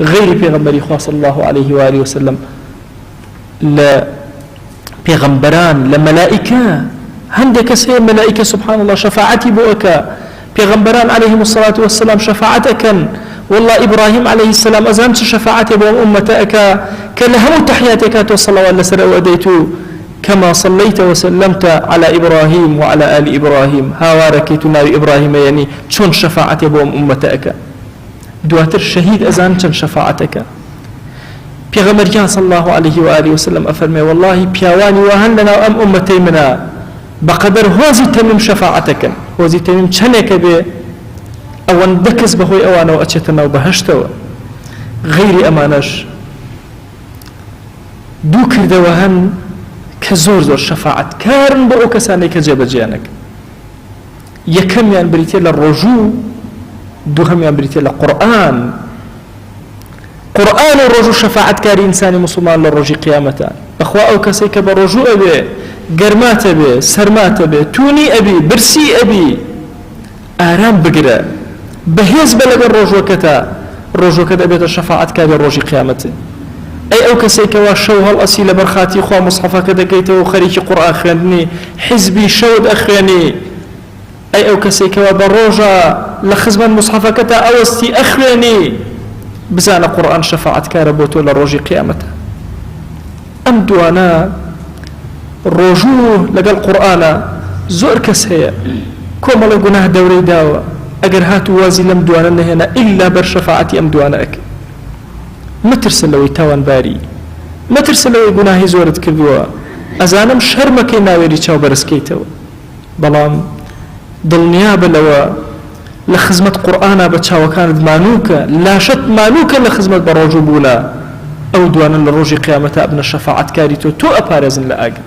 غير پیغمبری خوا صلی الله عليه وآله وسلم لا پیغمبران لملائكة هندك سي ملائكة سبحان الله شفاعتي بوك پیغمبران عليهم الصلاة والسلام شفاعتك والله إبراهيم عليه السلام أزامت شفاعتي بوم أمتك كلهم تحياتك والصلاة والسلام وديتو كما صليت وسلمت على إبراهيم وعلى آل إبراهيم هاواركيتنا إبراهيم يعني شون شفاعتي بوم أمتك دواتر شهيد أزامت شفاعتك پیغمبر صلى الله عليه وآله وسلم أفرمي والله بيواني وهننا أم أمتي منا بقدر هوزي تمم شفاعتك هوزي تمم چنك به أوان دكز بهوي أوانا وأتشتنا وبهشتوا غير أمانش دو كردوهن كزور زور شفاعت كارن بأو كساني كجيب جيانك يكم يان بريتي للرجوع دوهم يان بريتي للقرآن قرآن الرجوع شفاعت كاري إنساني مسلمان للرجوع قيامتان أخوة أو كسيك برجوع أبي قرمات أبي سرمات أبي توني أبي برسي أبي آرام بقرأ بهيز بلغ الرجوع كتا أبي الشفاعت كاري الرجوع قيامتان أي أو كسيك وشوها الأصيل برخاتي خوا مصحفة كذا كيته وخريج قرآن خياني حزبي شود أخياني أي أو كسيك وبروجا لخزم المصحفة كذا أوستي أخياني بزان قرآن شفاعت كاربوتو لروجي قيامته أم دوانا الرجوع لقى القرآن زور كسهية كوما لقناه دوري داوة أقر هاتو وازي لم دوانا هنا إلا برشفاعتي أم دواناك ما ترسل لوي تاوان باري ما ترسل لوي قناهي زورت كردوا أزانم شرمكي ناويري چاو برسكيتو بلام دلنياب لوا لخزمة قرآن بتشاو كانت مانوكا لا شت مانوكا لخزمة بروجو بولا أو دوانا لروجي قيامة ابن الشفاعة كاريتو تو أبارزن لأقر